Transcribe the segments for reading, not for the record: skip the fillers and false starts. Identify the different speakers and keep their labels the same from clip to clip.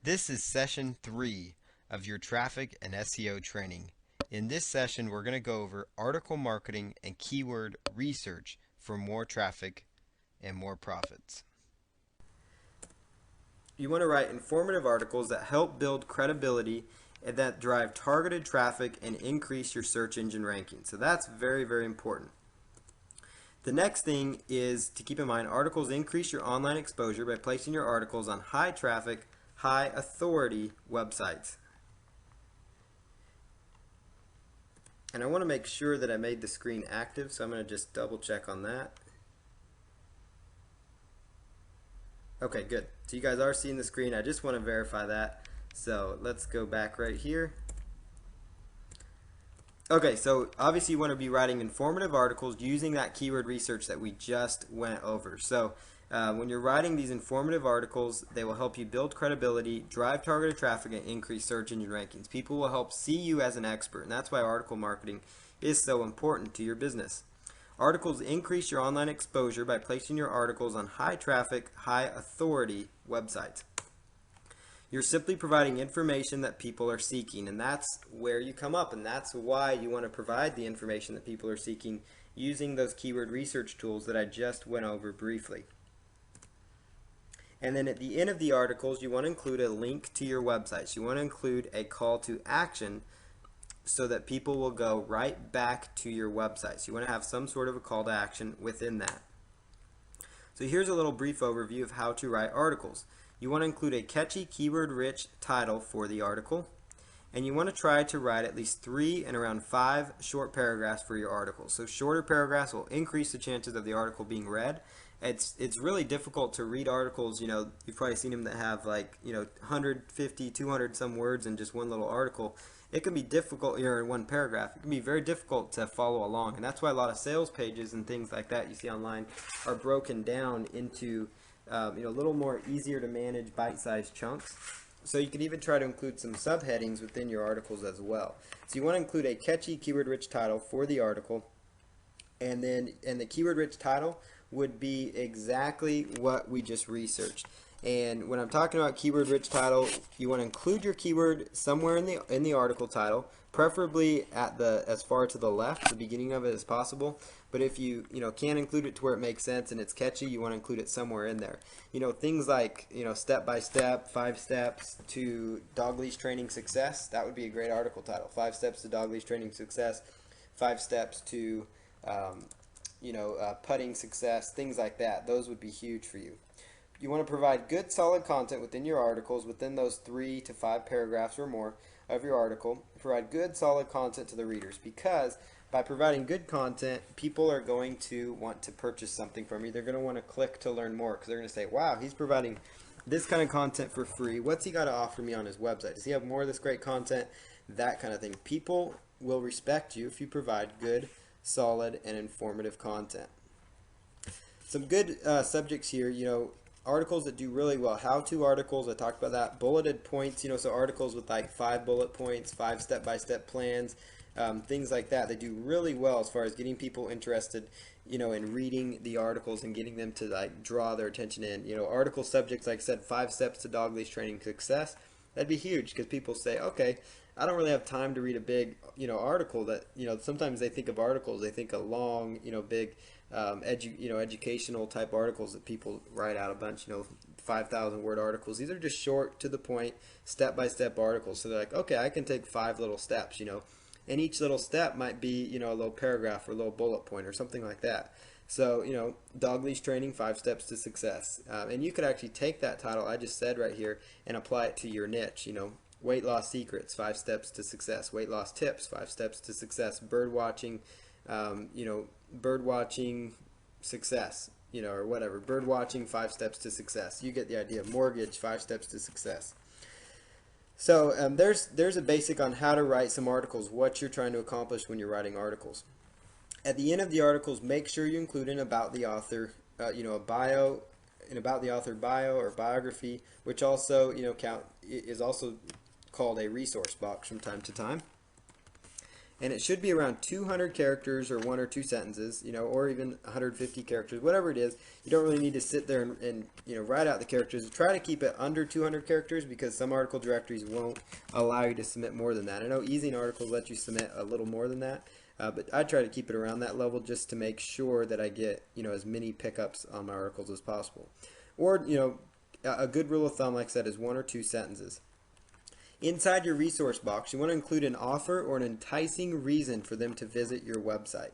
Speaker 1: This is session 3 of your traffic and SEO training. In this session, we're going to go over article marketing and keyword research for more traffic and more profits. You want to write informative articles that help build credibility and that drive targeted traffic and increase your search engine ranking. So that's very, very important. The next thing is to keep in mind articles increase your online exposure by placing your articles on high traffic, high authority websites. And I want to make sure that I made the screen active, so I'm going to just double check on that. Okay, good. So you guys are seeing the screen. I just want to verify that. So let's go back right here. Okay, so obviously you want to be writing informative articles using that keyword research that we just went over. So when you're writing these informative articles, they will help you build credibility, drive targeted traffic, and increase search engine rankings. People will help see you as an expert, and that's why article marketing is so important to your business. Articles increase your online exposure by placing your articles on high traffic, high authority websites. You're simply providing information that people are seeking, and that's where you come up, and that's why you want to provide the information that people are seeking using those keyword research tools that I just went over briefly. And then at the end of the articles, you want to include a link to your website. So you want to include a call to action so that people will go right back to your website. So you want to have some sort of a call to action within that. So here's a little brief overview of how to write articles. You want to include a catchy, keyword-rich title for the article, and you want to try to write at least 3 and around 5 short paragraphs for your article. So shorter paragraphs will increase the chances of the article being read. It's really difficult to read articles, you've probably seen them that have 150, 200 some words in just one little article. It can be difficult, in one paragraph. It can be very difficult to follow along, and that's why a lot of sales pages and things like that you see online are broken down into a little more easier to manage bite-sized chunks. So you can even try to include some subheadings within your articles as well. So you want to include a catchy keyword-rich title for the article, and the keyword-rich title would be exactly what we just researched. And when I'm talking about keyword-rich title, you want to include your keyword somewhere in the article title, preferably at as far to the left, the beginning of it as possible. But if you can't include it to where it makes sense and it's catchy, you want to include it somewhere in there. Things like step by step, 5 steps to dog leash training success. That would be a great article title. 5 steps to dog leash training success. 5 steps to putting success. Things like that. Those would be huge for you. You want to provide good, solid content within your articles, within those 3 to 5 paragraphs or more of your article. Provide good, solid content to the readers, because by providing good content, people are going to want to purchase something from you. They're going to want to click to learn more, because they're going to say, wow, he's providing this kind of content for free. What's he got to offer me on his website? Does he have more of this great content? That kind of thing. People will respect you if you provide good, solid, and informative content. Some good subjects here, articles that do really well. How-to articles, I talked about that. Bulleted points, so articles with like 5 bullet points, 5 step-by-step plans, things like that. They do really well as far as getting people interested, in reading the articles and getting them to draw their attention in. Article subjects, like I said, 5 steps to dog leash training success. That'd be huge, because people say, okay, I don't really have time to read a big, article that, sometimes they think of articles, they think of long, big, educational type articles that people write out a bunch, 5,000 word articles. These are just short, to the point, step-by-step articles. So they're like, okay, I can take 5 little steps, and each little step might be, a little paragraph or a little bullet point or something like that. So, dog leash training, 5 steps to success. And you could actually take that title I just said right here and apply it to your niche, weight loss secrets, 5 steps to success. Weight loss tips, 5 steps to success. Bird watching, bird watching success, or whatever. Bird watching, 5 steps to success. You get the idea. Mortgage, 5 steps to success. So there's a basic on how to write some articles, what you're trying to accomplish when you're writing articles. At the end of the articles, make sure you include an about the author, a bio, an about the author bio or biography, which also is also called a resource box from time to time. and it should be around 200 characters or 1 or 2 sentences, or even 150 characters, whatever it is. You don't really need to sit there and write out the characters. Try to keep it under 200 characters because some article directories won't allow you to submit more than that. I know Ezine articles let you submit a little more than that, but I try to keep it around that level just to make sure that I get as many pickups on my articles as possible. Or a good rule of thumb, like I said, is 1 or 2 sentences. Inside your resource box, you want to include an offer or an enticing reason for them to visit your website.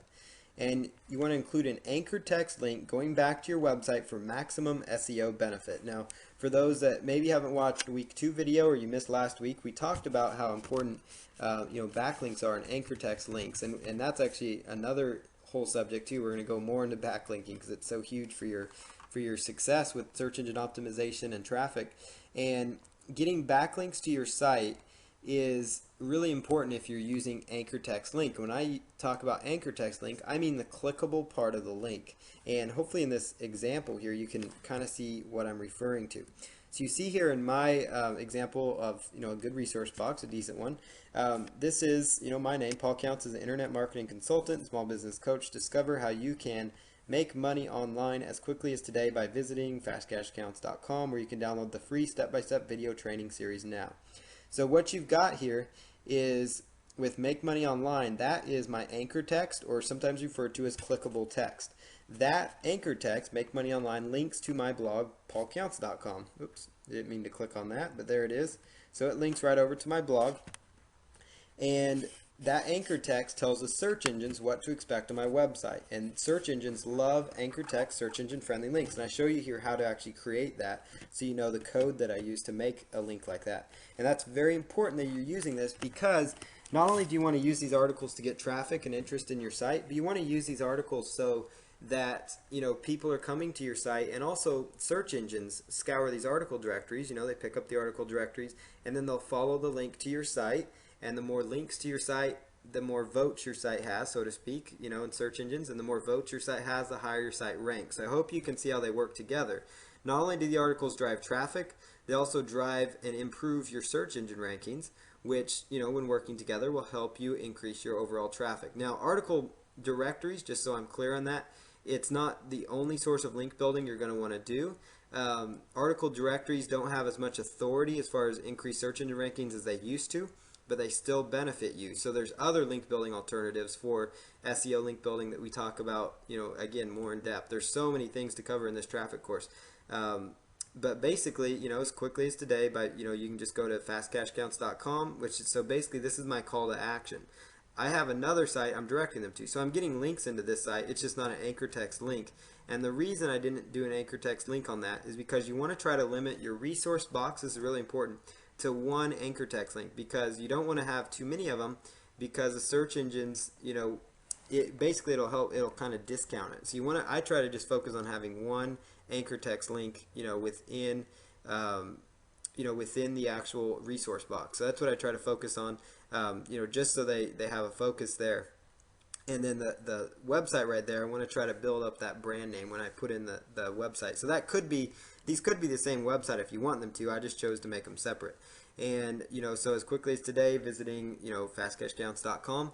Speaker 1: And you want to include an anchor text link going back to your website for maximum SEO benefit. Now, for those that maybe haven't watched week 2 video or you missed last week, we talked about how important backlinks are and anchor text links, and that's actually another whole subject too. We're going to go more into backlinking because it's so huge for your success with search engine optimization and traffic. And getting backlinks to your site is really important if you're using anchor text link. When I talk about anchor text link, I mean the clickable part of the link. And hopefully in this example here, you can kind of see what I'm referring to. So you see here in my example of a good resource box, a decent one. This is my name. Paul Counts is an internet marketing consultant, small business coach. Discover how you can make money online as quickly as today by visiting fastcashaccounts.com, where you can download the free step-by-step video training series now. So what you've got here is with Make Money Online, that is my anchor text, or sometimes referred to as clickable text. That anchor text, Make Money Online, links to my blog, paulcounts.com. Oops, didn't mean to click on that, but there it is. So it links right over to my blog. And that anchor text tells the search engines what to expect on my website. And search engines love anchor text, search engine friendly links. And I show you here how to actually create that so you know the code that I use to make a link like that. And that's very important that you're using this, because not only do you want to use these articles to get traffic and interest in your site, but you want to use these articles so that people are coming to your site, and also search engines scour these article directories. They pick up the article directories and then they'll follow the link to your site. And the more links to your site, the more votes your site has, so to speak, in search engines. And the more votes your site has, the higher your site ranks. I hope you can see how they work together. Not only do the articles drive traffic, they also drive and improve your search engine rankings, which, when working together, will help you increase your overall traffic. Now, article directories, just so I'm clear on that, it's not the only source of link building you're going to want to do. Article directories don't have as much authority as far as increased search engine rankings as they used to, but they still benefit you. So there's other link building alternatives for SEO link building that we talk about, again, more in depth. There's so many things to cover in this traffic course. But basically, as quickly as today, you can just go to fastcashaccounts.com, so basically this is my call to action. I have another site I'm directing them to. So I'm getting links into this site. It's just not an anchor text link. And the reason I didn't do an anchor text link on that is because you want to try to limit your resource box. This is really important, to one anchor text link, because you don't want to have too many of them, because the search engines, it'll kind of discount it. So I try to just focus on having one anchor text link, within the actual resource box. So that's what I try to focus on, just so they have a focus there. And then the website right there, I want to try to build up that brand name when I put in the website. So these could be the same website if you want them to. I just chose to make them separate. And so as quickly as today, visiting fastcashaccounts.com,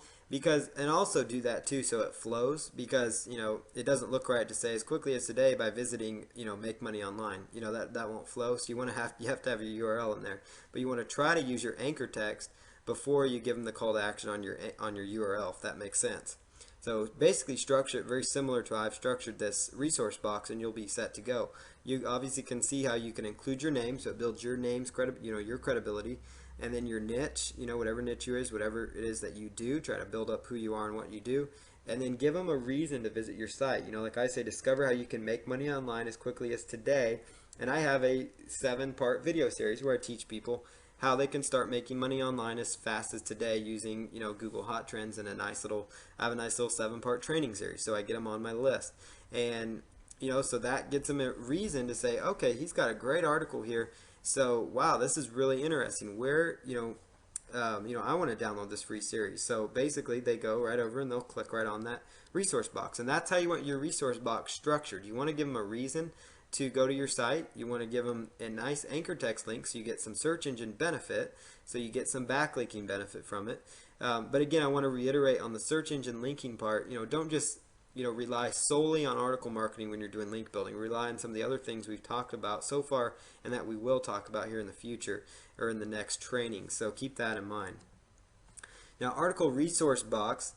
Speaker 1: and also do that too so it flows, because it doesn't look right to say as quickly as today by visiting Make Money Online. That won't flow. So you have to have your URL in there, but you want to try to use your anchor text before you give them the call to action on your URL, if that makes sense. So basically structure it very similar to how I've structured this resource box, and you'll be set to go. You obviously can see how you can include your name, so it builds your name's your credibility, and then your niche, whatever niche you is, whatever it is that you do, try to build up who you are and what you do, and then give them a reason to visit your site. Like I say, discover how you can make money online as quickly as today, and I have a 7-part video series where I teach people how they can start making money online as fast as today using Google Hot Trends, and I have a nice little 7-part training series, so I get them on my list. And so that gets them a reason to say, okay, he's got a great article here, so wow, this is really interesting. Where I want to download this free series. So basically they go right over and they'll click right on that resource box, and that's how you want your resource box structured. You want to give them a reason to go to your site. You want to give them a nice anchor text link so you get some search engine benefit, so you get some backlinking benefit from it. But again, I want to reiterate on the search engine linking part, don't just rely solely on article marketing when you're doing link building. Rely on some of the other things we've talked about so far and that we will talk about here in the future or in the next training. So keep that in mind. Now, article resource box.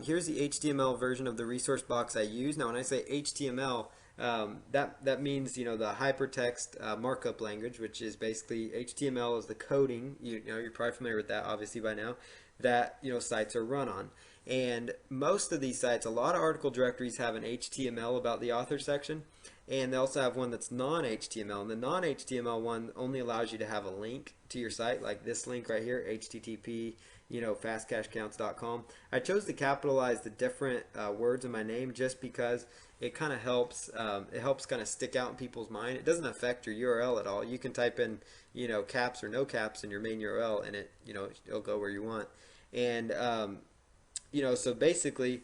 Speaker 1: Here's the HTML version of the resource box I use. Now, when I say HTML, that means the hypertext markup language, which is basically HTML is the coding. You're probably familiar with that, obviously by now, that sites are run on. And most of these sites, a lot of article directories have an HTML about the author section, and they also have one that's non-HTML. And the non-HTML one only allows you to have a link to your site, like this link right here, http fastcashcounts.com. I chose to capitalize the different words in my name just because it kind of helps. It helps kind of stick out in people's mind. It doesn't affect your URL at all. You can type in caps or no caps in your main URL, and it'll go where you want. And so basically,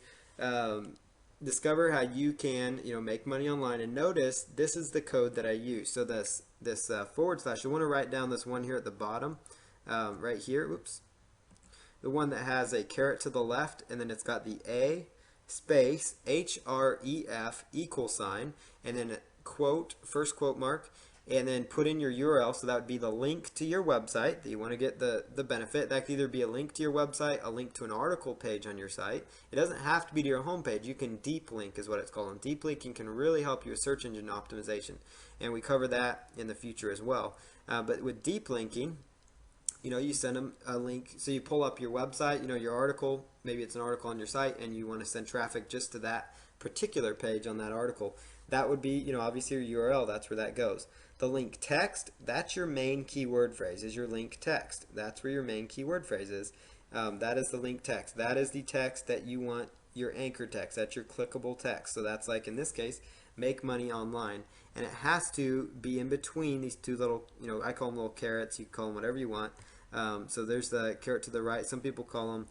Speaker 1: discover how you can make money online. And notice this is the code that I use. So this forward slash, you want to write down this one here at the bottom, right here. Oops. The one that has a caret to the left, and then it's got the A space href equal sign, and then a quote, first quote mark, and then put in your URL. So that would be the link to your website that you want to get the benefit. That could either be a link to your website, a link to an article page on your site. It doesn't have to be to your home page. You can deep link is what it's called. And deep linking can really help you with search engine optimization, and we cover that in the future as well. But with deep linking, you send them a link. So you pull up your website, your article, maybe it's an article on your site, and you want to send traffic just to that particular page on that article. That would be, obviously your URL, that's where that goes. The link text, that's your main keyword phrase, is your link text. That's where your main keyword phrase is. That is the link text. That is the text that you want your anchor text. That's your clickable text. So that's like, in this case, make money online. And it has to be in between these two little, I call them little carets. You call them whatever you want. So there's the caret to the right. Some people call them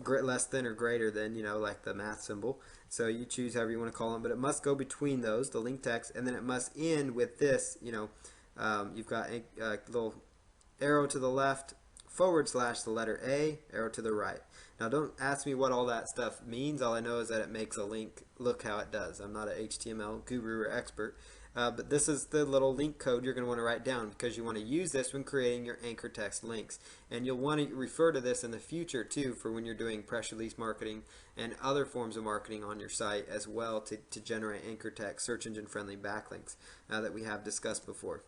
Speaker 1: less than or greater than, like the math symbol. So you choose however you want to call them, but it must go between those, the link text, and then it must end with this, you've got a little arrow to the left, forward slash the letter A, arrow to the right. Now don't ask me what all that stuff means. All I know is that it makes a link look how it does. I'm not an HTML guru or expert. But this is the little link code you're going to want to write down because you want to use this when creating your anchor text links. And you'll want to refer to this in the future too for when you're doing press release marketing and other forms of marketing on your site as well to generate anchor text, search engine friendly backlinks that we have discussed before.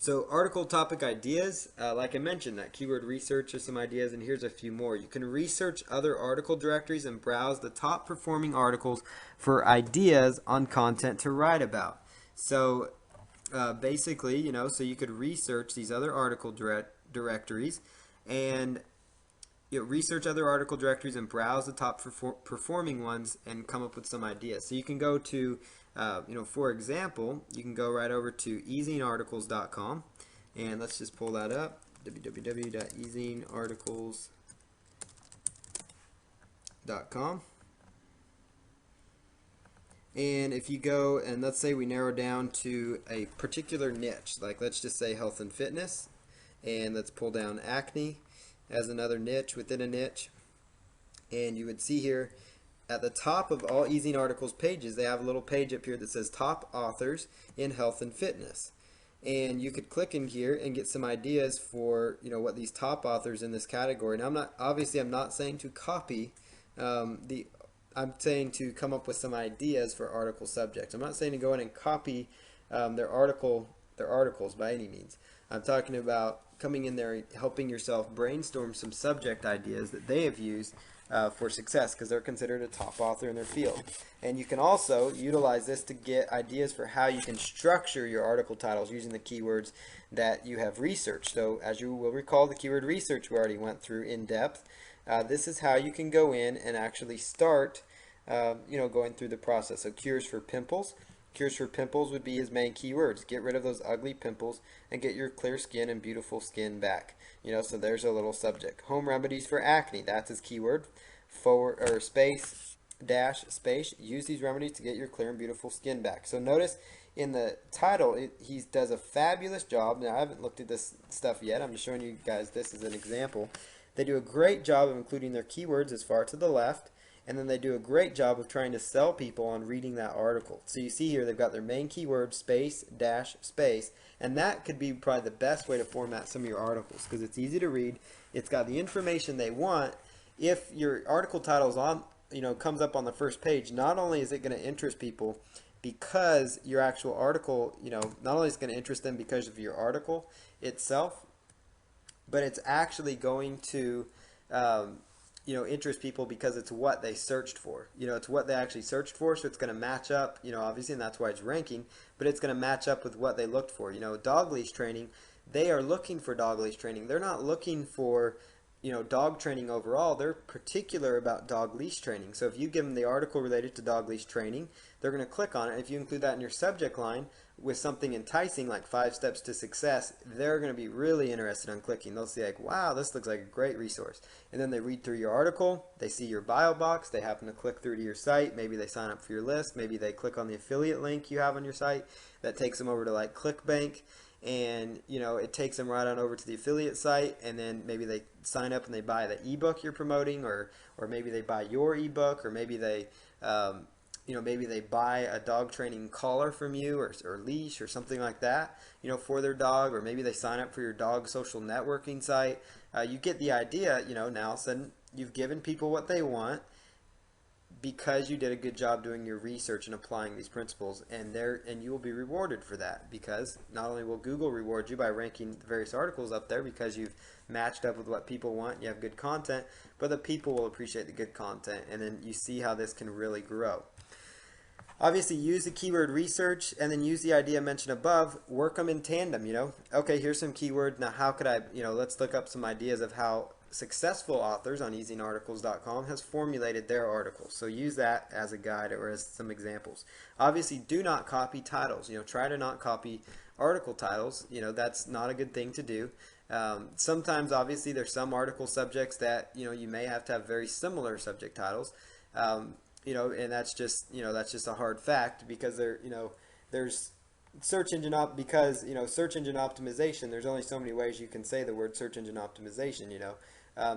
Speaker 1: So article topic ideas, like I mentioned, that keyword research is some ideas, and here's a few more. You can research other article directories and browse the top performing articles for ideas on content to write about. So basically, so you could research these other article directories and research other article directories and browse the top performing ones and come up with some ideas. So you can go to for example, you can go right over to ezinearticles.com, and let's just pull that up, www.ezinearticles.com. And if you go and let's say we narrow down to a particular niche, like let's just say health and fitness, and let's pull down acne as another niche within a niche, and you would see here at the top of all Ezine Articles pages, they have a little page up here that says Top Authors in Health and Fitness. And you could click in here and get some ideas for what these top authors in this category. Now I'm not saying to copy I'm saying to come up with some ideas for article subjects. I'm not saying to go in and copy their articles by any means. I'm talking about coming in there and helping yourself brainstorm some subject ideas that they have used for success because they're considered a top author in their field. And you can also utilize this to get ideas for how you can structure your article titles using the keywords that you have researched. So as you will recall, the keyword research we already went through in depth. This is how you can go in and actually start going through the process. So cures for pimples. Cures for pimples would be his main keywords. Get rid of those ugly pimples and get your clear skin and beautiful skin back. So there's a little subject. Home remedies for acne. That's his keyword. Forward or space dash space. Use these remedies to get your clear and beautiful skin back. So notice in the title, he does a fabulous job. Now, I haven't looked at this stuff yet. I'm just showing you guys this as an example. They do a great job of including their keywords as far to the left, and then they do a great job of trying to sell people on reading that article. So you see here they've got their main keyword, space, dash, space, and that could be probably the best way to format some of your articles because it's easy to read. It's got the information they want. If your article title is on, comes up on the first page, not only is it going to interest people because your actual article, not only is it going to interest them because of your article itself, but it's actually going to interest people because it's what they searched for. It's what they actually searched for, so it's going to match up, obviously, and that's why it's ranking, but it's going to match up with what they looked for. Dog leash training, they are looking for dog leash training. They're not looking for, dog training overall. They're particular about dog leash training. So if you give them the article related to dog leash training, they're going to click on it. If you include that in your subject line with something enticing like 5 steps to success, they're going to be really interested in clicking. They'll see like, wow, this looks like a great resource. And then they read through your article, they see your bio box, they happen to click through to your site, maybe they sign up for your list, maybe they click on the affiliate link you have on your site that takes them over to like ClickBank, and it takes them right on over to the affiliate site, and then maybe they sign up and they buy the ebook you're promoting, or maybe they buy your ebook, or maybe they maybe they buy a dog training collar from you, or leash or something like that, for their dog, or maybe they sign up for your dog social networking site. You get the idea. Now all of a sudden you've given people what they want because you did a good job doing your research and applying these principles, and you will be rewarded for that, because not only will Google reward you by ranking the various articles up there because you've matched up with what people want, you have good content, but the people will appreciate the good content, and then you see how this can really grow. Obviously, use the keyword research, and then use the idea mentioned above. Work them in tandem. Okay, here's some keywords. Now, how could I? Let's look up some ideas of how successful authors on EasyArticles.com has formulated their articles. So use that as a guide or as some examples. Obviously, do not copy titles. Try to not copy article titles. That's not a good thing to do. Sometimes, obviously, there's some article subjects that you may have to have very similar subject titles. And that's just a hard fact, because there's search engine optimization. There's only so many ways you can say the word search engine optimization.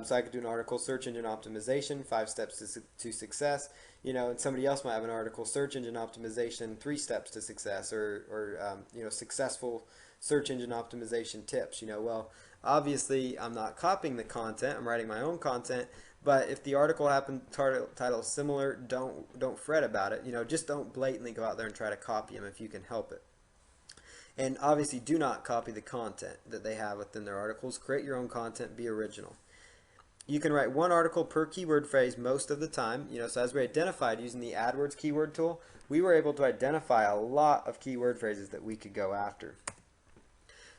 Speaker 1: So I could do an article, search engine optimization, 5 steps to success. And somebody else might have an article, search engine optimization, 3 steps to success, or successful search engine optimization tips. Well, obviously I'm not copying the content. I'm writing my own content. But if the article title is similar, don't fret about it. Just don't blatantly go out there and try to copy them if you can help it. And obviously, do not copy the content that they have within their articles. Create your own content. Be original. You can write 1 article per keyword phrase most of the time. So as we identified using the AdWords keyword tool, we were able to identify a lot of keyword phrases that we could go after.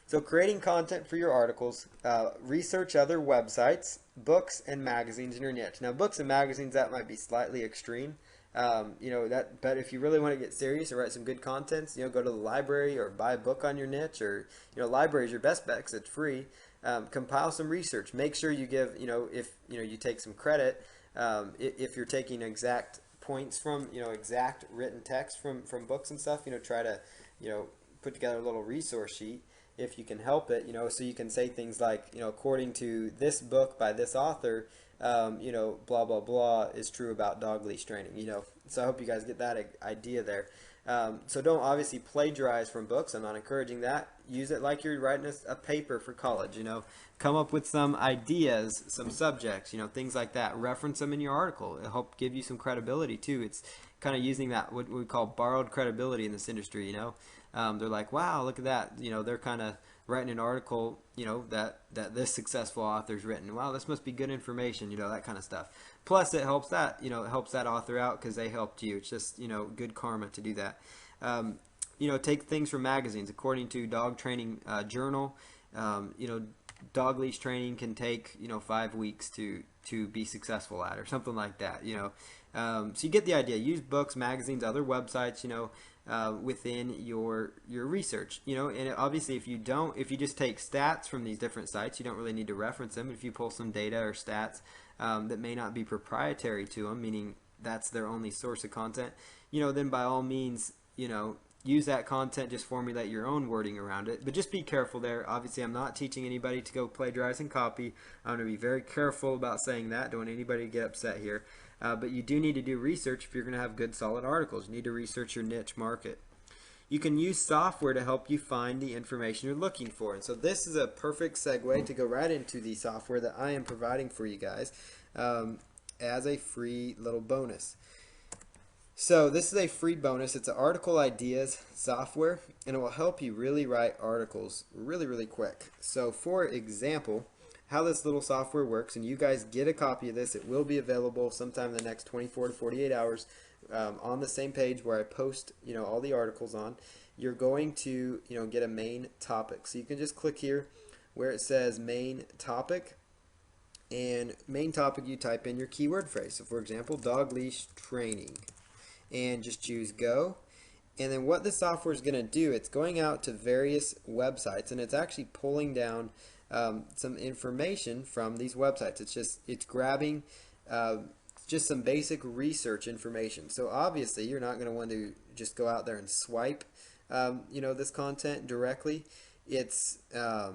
Speaker 1: So creating content for your articles, research other websites, books, and magazines in your niche. Now, books and magazines, that might be slightly extreme. But if you really want to get serious and write some good contents, go to the library or buy a book on your niche, or library is your best bet because it's free. Compile some research. Make sure you give, if you take some credit, if you're taking exact points from, exact written text from books and stuff, try to, put together a little resource sheet if you can help it, so you can say things like, according to this book by this author, blah, blah, blah is true about dog leash training, So I hope you guys get that idea there. So don't obviously plagiarize from books. I'm not encouraging that. Use it like you're writing a paper for college, Come up with some ideas, some subjects, things like that. Reference them in your article. It'll help give you some credibility too. It's kind of using that, what we call borrowed credibility in this industry, They're like, wow, look at that. They're kind of writing an article, that this successful author's written. Wow, this must be good information, that kind of stuff. Plus, it helps that, it helps that author out because they helped you. It's just, good karma to do that. Take things from magazines. According to Dog Training Journal, dog leash training can take, 5 weeks to be successful at, or something like that, So you get the idea. Use books, magazines, other websites, within your research, and obviously if you just take stats from these different sites, you don't really need to reference them. If you pull some data or stats that may not be proprietary to them, meaning that's their only source of content, then by all means, use that content, just formulate your own wording around it. But just be careful there. Obviously, I'm not teaching anybody to go plagiarize and copy. I'm going to be very careful about saying that. Don't want anybody to get upset here. But you do need to do research if you're going to have good, solid articles. You need to research your niche market. You can use software to help you find the information you're looking for. And so this is a perfect segue to go right into the software that I am providing for you guys as a free little bonus. So this is a free bonus. It's an article ideas software, and it will help you really write articles really quick. So for example, how this little software works, and you guys get a copy of this, it will be available sometime in the next 24 to 48 hours on the same page where I post all the articles on. You're going to get a main topic. So you can just click here where it says main topic, and main topic, you type in your keyword phrase. So for example, dog leash training, and just choose go. And then what the software is going to do, it's going out to various websites, and it's actually pulling down some information from these websites. It's grabbing just some basic research information. So obviously you're not going to want to just go out there and swipe this content directly. It's so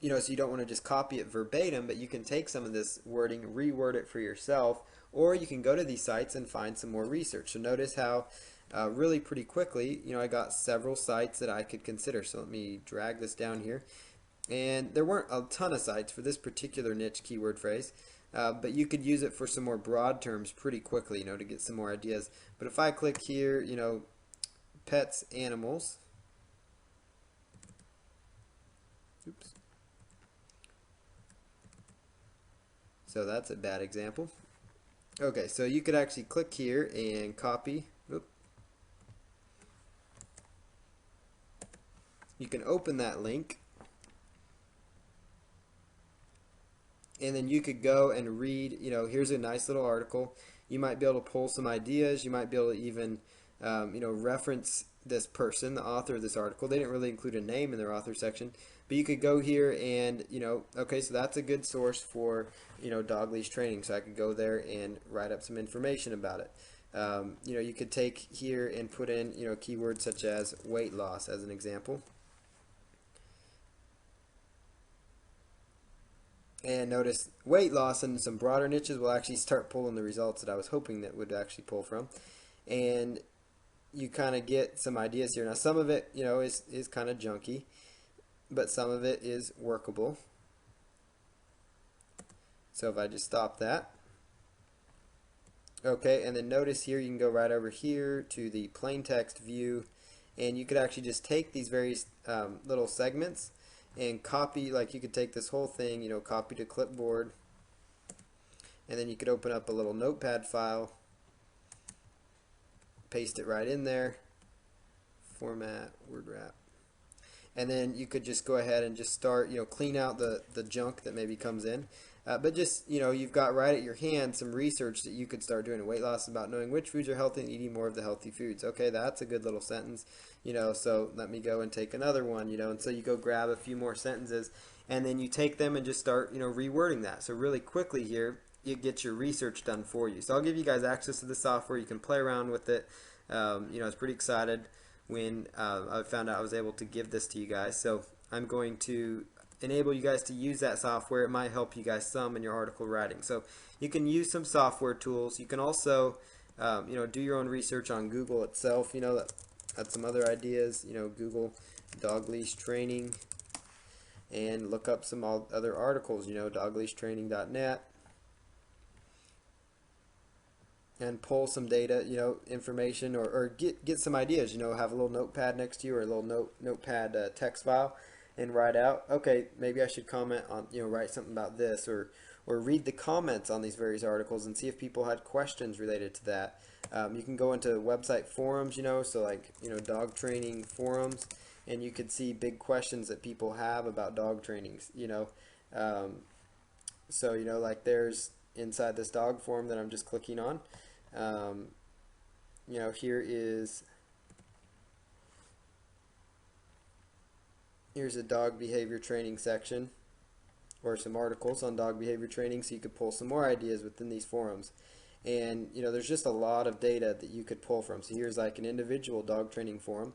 Speaker 1: you don't want to just copy it verbatim, but you can take some of this wording, reword it for yourself, or you can go to these sites and find some more research. So notice how really pretty quickly, I got several sites that I could consider. So let me drag this down here. And there weren't a ton of sites for this particular niche keyword phrase, but you could use it for some more broad terms pretty quickly, to get some more ideas. But if I click here, pets, animals, oops. So that's a bad example. Okay, so you could actually click here and copy. Oop. You can open that link, and then you could go and read, here's a nice little article. You might be able to pull some ideas. You might be able to even, reference this person, the author of this article. They didn't really include a name in their author section, but you could go here and, okay, so that's a good source for, dog leash training. So I could go there and write up some information about it. You could take here and put in, keywords such as weight loss as an example. And notice weight loss and some broader niches will actually start pulling the results that I was hoping that would actually pull from. And you kind of get some ideas here. Now some of it, is kind of junky, but some of it is workable. So if I just stop that. Okay, and then notice here you can go right over here to the plain text view, and you could actually just take these various little segments and copy. Like you could take this whole thing, copy to clipboard, and then you could open up a little notepad file, paste it right in there, format, word wrap, and then you could just go ahead and just start, clean out the junk that maybe comes in. But just, you've got right at your hand some research that you could start doing. Weight loss is about knowing which foods are healthy and eating more of the healthy foods. Okay, that's a good little sentence, so let me go and take another one, and so you go grab a few more sentences, and then you take them and just start, rewording that. So really quickly here, you get your research done for you. So I'll give you guys access to the software. You can play around with it. I was pretty excited when I found out I was able to give this to you guys. So I'm going to enable you guys to use that software. It might help you guys some in your article writing. So you can use some software tools. You can also do your own research on Google itself. That's some other ideas. Google dog leash training and look up some other articles. dogleashtraining.net, and pull some data, information, or get some ideas. Have a little notepad next to you, or a little notepad text file, and write out, okay, maybe I should comment on, write something about this, or read the comments on these various articles and see if people had questions related to that. You can go into website forums, so like, dog training forums, and you could see big questions that people have about dog trainings, so, like there's inside this dog forum that I'm just clicking on, here's a dog behavior training section, or some articles on dog behavior training, so you could pull some more ideas within these forums. And there's just a lot of data that you could pull from. So here's like an individual dog training forum,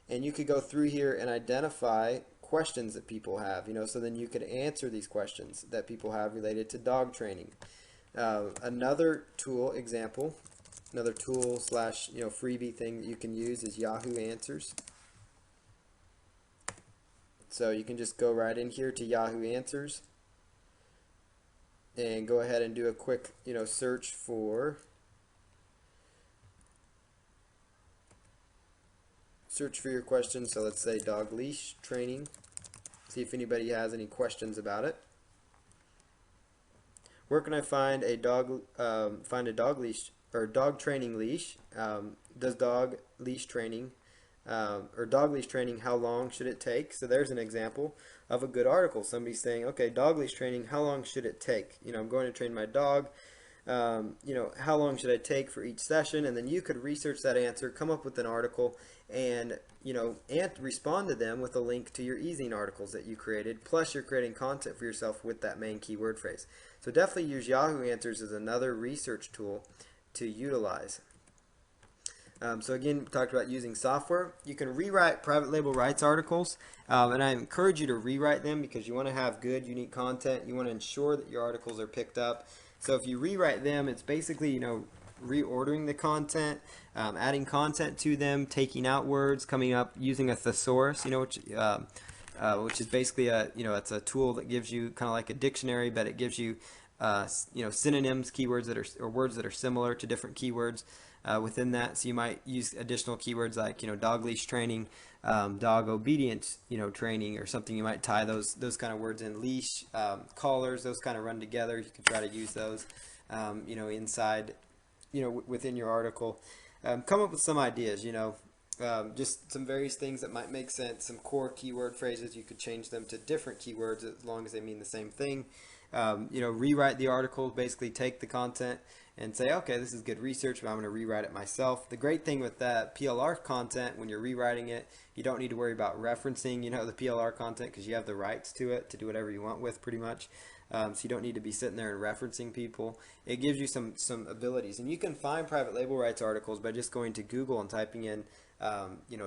Speaker 1: and you could go through here and identify questions that people have, so then you could answer these questions that people have related to dog training. Another tool example, another tool slash freebie thing that you can use is Yahoo Answers. So you can just go right in here to Yahoo Answers and go ahead and do a quick search for your question. So let's say dog leash training. See if anybody has any questions about it. Where can I find a dog leash or dog training leash? Does dog leash training or dog leash training, how long should it take? So there's an example of a good article. Somebody's saying, okay, dog leash training, how long should it take? I'm going to train my dog. How long should I take for each session? And then you could research that answer, come up with an article, and respond to them with a link to your ezine articles that you created. Plus, you're creating content for yourself with that main keyword phrase. So definitely use Yahoo Answers as another research tool to utilize. So again, we talked about using software. You can rewrite private label rights articles, and I encourage you to rewrite them because you want to have good, unique content. You want to ensure that your articles are picked up. So if you rewrite them, it's basically reordering the content, adding content to them, taking out words, coming up using a thesaurus, which is basically it's a tool that gives you kind of like a dictionary, but it gives you synonyms, keywords or words that are similar to different keywords within that. So you might use additional keywords like dog leash training, dog obedience training, or something. You might tie those kind of words in. Leash, collars, those kind of run together. You can try to use those inside within your article. Come up with some ideas, just some various things that might make sense, some core keyword phrases. You could change them to different keywords as long as they mean the same thing. Rewrite the article, basically take the content and say, okay, this is good research, but I'm going to rewrite it myself. The great thing with that PLR content, when you're rewriting it, you don't need to worry about referencing the PLR content because you have the rights to it to do whatever you want with, pretty much. So you don't need to be sitting there and referencing people. It gives you some abilities, and you can find private label rights articles by just going to Google and typing in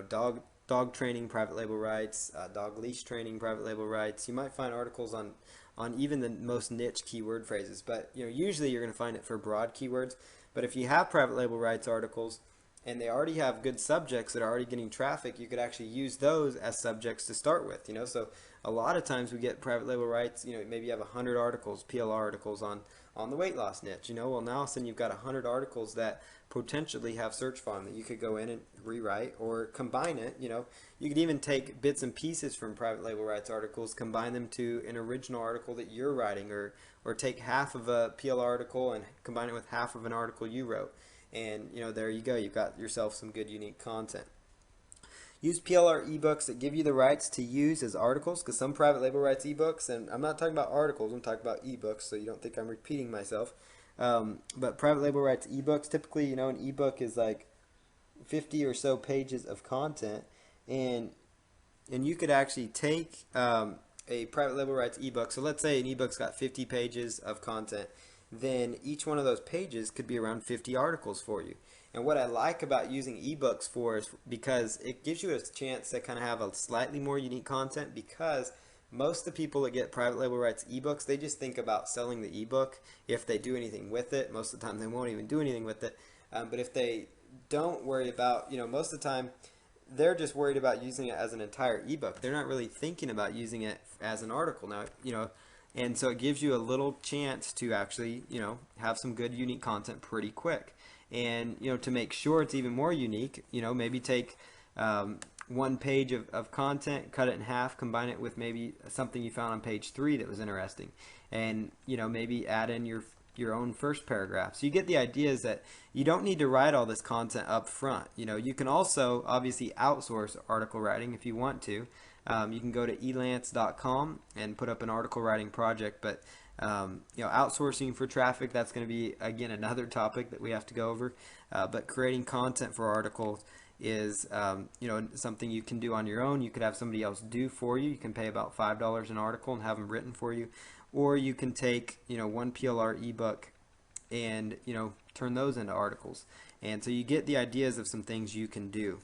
Speaker 1: dog training private label rights, dog leash training private label rights. You might find articles on even the most niche keyword phrases, but usually you're going to find it for broad keywords. But if you have private label rights articles and they already have good subjects that are already getting traffic, you could actually use those as subjects to start with. So a lot of times we get private label rights, maybe you have 100 articles, PLR articles on the weight loss niche. Well, now all of a sudden you've got 100 articles that potentially have search volume that you could go in and rewrite or combine it. You could even take bits and pieces from private label rights articles, combine them to an original article that you're writing, or take half of a PLR article and combine it with half of an article you wrote. And there you go, you've got yourself some good unique content. Use PLR ebooks that give you the rights to use as articles, because some private label rights ebooks, and I'm not talking about articles, I'm talking about ebooks, so you don't think I'm repeating myself. But private label rights ebooks, typically, an ebook is like 50 or so pages of content, and you could actually take a private label rights ebook. So let's say an ebook's got 50 pages of content, then each one of those pages could be around 50 articles for you. And what I like about using ebooks for is because it gives you a chance to kind of have a slightly more unique content, because most of the people that get private label rights ebooks, they just think about selling the ebook if they do anything with it. Most of the time they won't even do anything with it. But if they don't worry about, most of the time they're just worried about using it as an entire ebook. They're not really thinking about using it as an article now, and so it gives you a little chance to actually, have some good unique content pretty quick. And, to make sure it's even more unique, maybe take one page of content, cut it in half, combine it with maybe something you found on page 3 that was interesting, and maybe add in your own first paragraph. So you get the idea is that you don't need to write all this content up front. You can also obviously outsource article writing if you want to. You can go to elance.com and put up an article writing project, but outsourcing for traffic, that's going to be, again, another topic that we have to go over. But creating content for articles is something you can do on your own. You could have somebody else do for you. You can pay about $5 an article and have them written for you, or you can take one PLR ebook and turn those into articles. And so you get the ideas of some things you can do.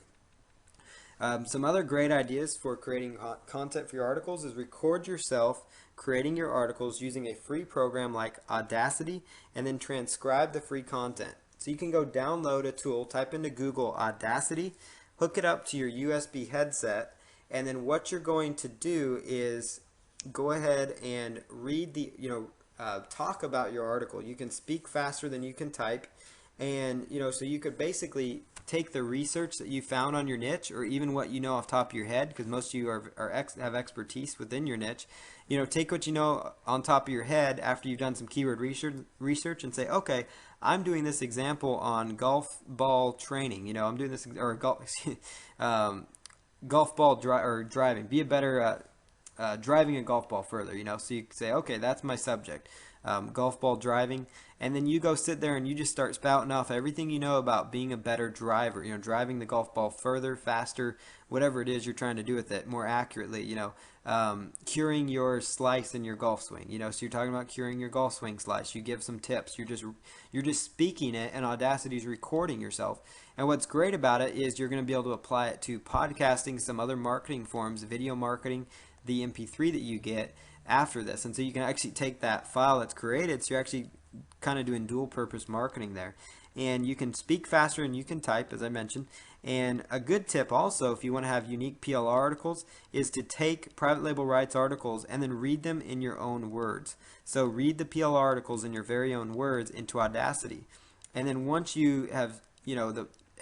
Speaker 1: Some other great ideas for creating content for your articles is record yourself creating your articles using a free program like Audacity, and then transcribe the free content. So you can go download a tool, type into Google Audacity, hook it up to your USB headset, and then what you're going to do is go ahead and read the, talk about your article. You can speak faster than you can type, and so you could basically take the research that you found on your niche, or even what you know off the top of your head, because most of you have expertise within your niche. Take what you know on top of your head after you've done some keyword research and say, okay, I'm doing this example on golf ball training. I'm doing this, or golf ball driving. Be a better driving a golf ball further. So you can say, okay, that's my subject. Golf ball driving, and then you go sit there and you just start spouting off everything you know about being a better driver, driving the golf ball further, faster, whatever it is you're trying to do with it more accurately, curing your slice in your golf swing, so you're talking about curing your golf swing slice. You give some tips. You're just speaking it, and Audacity's recording yourself. And what's great about it is you're going to be able to apply it to podcasting, some other marketing forms, video marketing, the MP3 that you get after this. And so you can actually take that file that's created, so you're actually kind of doing dual purpose marketing there. And you can speak faster and you can type, as I mentioned. And a good tip also, if you want to have unique PLR articles, is to take private label rights articles and then read them in your own words. So read the PLR articles in your very own words into Audacity. And then once you have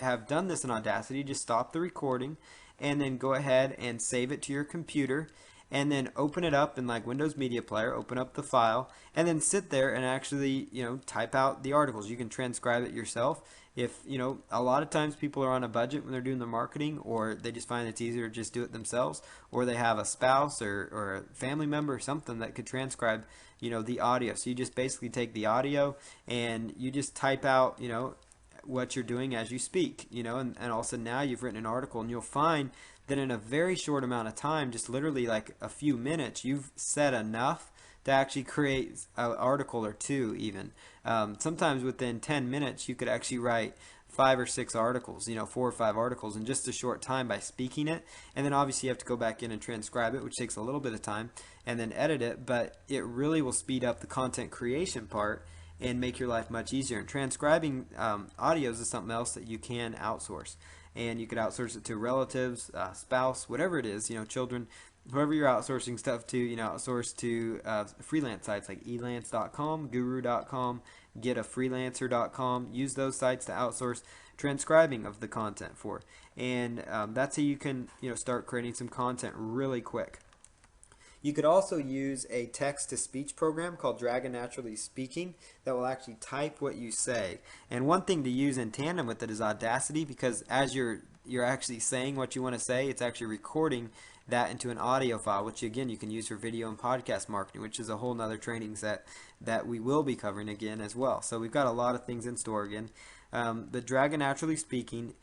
Speaker 1: have done this in Audacity, just stop the recording and then go ahead and save it to your computer, and then open it up in like Windows Media Player, open up the file, and then sit there and actually, type out the articles. You can transcribe it yourself. If, a lot of times people are on a budget when they're doing their marketing, or they just find it's easier to just do it themselves, or they have a spouse or a family member or something that could transcribe, the audio. So you just basically take the audio and you just type out, what you're doing as you speak, and all of a sudden now you've written an article, and you'll find that in a very short amount of time, just literally like a few minutes, you've said enough to actually create an article or two even. Sometimes within 10 minutes you could actually write 5 or 6 articles, 4 or 5 articles in just a short time by speaking it. And then obviously you have to go back in and transcribe it, which takes a little bit of time, and then edit it, but it really will speed up the content creation part and make your life much easier. And transcribing audios is something else that you can outsource. And you could outsource it to relatives, spouse, whatever it is, children, whoever you're outsourcing stuff to, outsource to freelance sites like elance.com, guru.com, getafreelancer.com. Use those sites to outsource transcribing of the content for. And that's how you can, start creating some content really quick. You could also use a text-to-speech program called Dragon Naturally Speaking that will actually type what you say. And one thing to use in tandem with it is Audacity, because as you're actually saying what you want to say, it's actually recording that into an audio file, which again you can use for video and podcast marketing, which is a whole nother training set that we will be covering again as well. So we've got a lot of things in store again. The Dragon Naturally Speaking,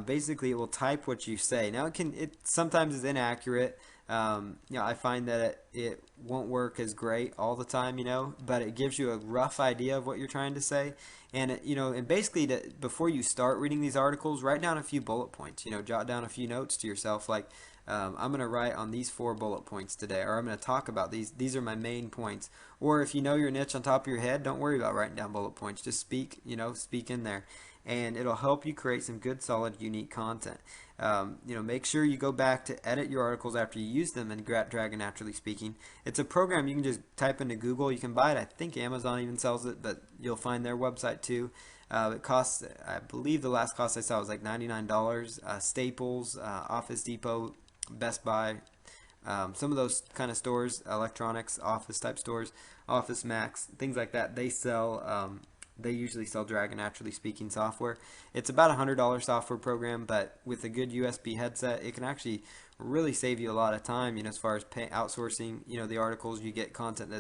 Speaker 1: basically it will type what you say. Now it sometimes is inaccurate. I find that it won't work as great all the time, but it gives you a rough idea of what you're trying to say. And and basically before you start reading these articles, write down a few bullet points, jot down a few notes to yourself, like I'm going to write on these 4 bullet points today, or I'm going to talk about these are my main points. Or if you know your niche on top of your head, don't worry about writing down bullet points, just speak in there. And it'll help you create some good, solid, unique content. Make sure you go back to edit your articles after you use them in Dragon Naturally Speaking. It's a program you can just type into Google. You can buy it. I think Amazon even sells it, but you'll find their website too. It costs, I believe the last cost I saw was like $99. Staples, Office Depot, Best Buy, some of those kind of stores, electronics, office type stores, Office Max, things like that, they sell they usually sell Dragon Naturally Speaking software. It's about $100 software program, but with a good USB headset, it can actually really save you a lot of time, as far as outsourcing, the articles. You get content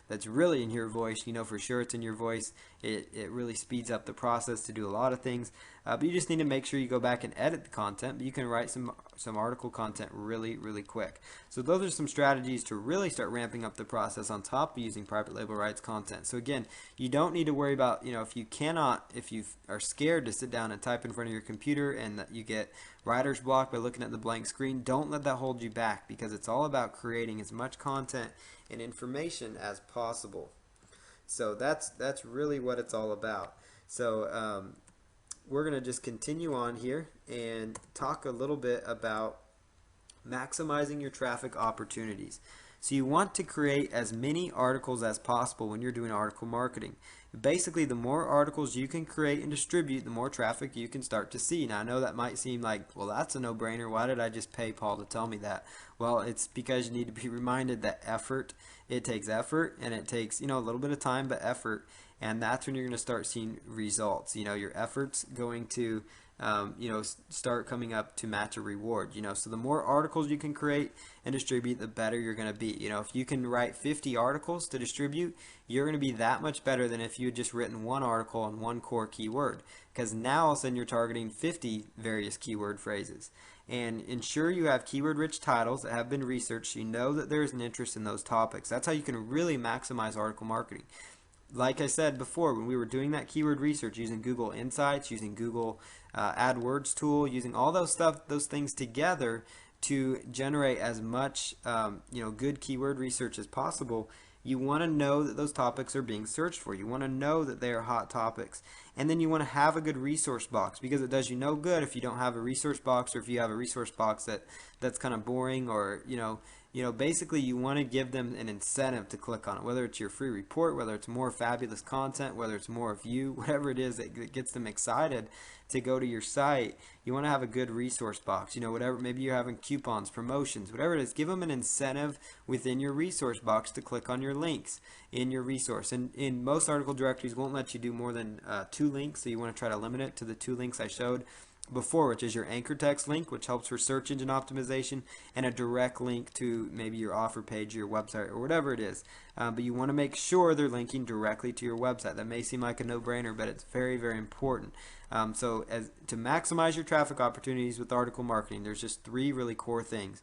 Speaker 1: that's really in your voice, for sure it's in your voice. It really speeds up the process to do a lot of things, but you just need to make sure you go back and edit the content, but you can write some article content really, really quick. So those are some strategies to really start ramping up the process on top of using private label rights content. So again, you don't need to worry about, if you are scared to sit down and type in front of your computer and that you get writer's block by looking at the blank screen, don't let that hold you back, because it's all about creating as much content and information as possible. So that's really what it's all about. So we're going to just continue on here and talk a little bit about maximizing your traffic opportunities. So you want to create as many articles as possible when you're doing article marketing. Basically, the more articles you can create and distribute, the more traffic you can start to see. Now, I know that might seem like, well, that's a no-brainer. Why did I just pay Paul to tell me that? Well, it's because you need to be reminded that it takes effort, and it takes, a little bit of time, but effort. And that's when you're going to start seeing results. Your efforts going to start coming up to match a reward. So the more articles you can create and distribute, the better you're going to be. If you can write 50 articles to distribute, you're going to be that much better than if you had just written one article on one core keyword, because now all of a sudden you're targeting 50 various keyword phrases. And ensure you have keyword rich titles that have been researched, so you know that there is an interest in those topics. That's how you can really maximize article marketing. Like I said before, when we were doing that keyword research using Google Insights, using Google AdWords tool, using all those things together to generate as much good keyword research as possible, you want to know that those topics are being searched for. You want to know that they are hot topics. And then you want to have a good resource box, because it does you no good if you don't have a resource box, or if you have a resource box that's kind of boring, or basically you want to give them an incentive to click on it, whether it's your free report, whether it's more fabulous content, whether it's more of you, whatever it is that gets them excited to go to your site. You want to have a good resource box, whatever, maybe you're having coupons, promotions, whatever it is, give them an incentive within your resource box to click on your links in your resource. And in most article directories won't let you do more than 2 links, so you want to try to limit it to the 2 links I showed before, which is your anchor text link, which helps for search engine optimization, and a direct link to maybe your offer page, your website, or whatever it is. But you want to make sure they're linking directly to your website. That may seem like a no-brainer, but it's very, very important. So to maximize your traffic opportunities with article marketing, there's just 3 really core things.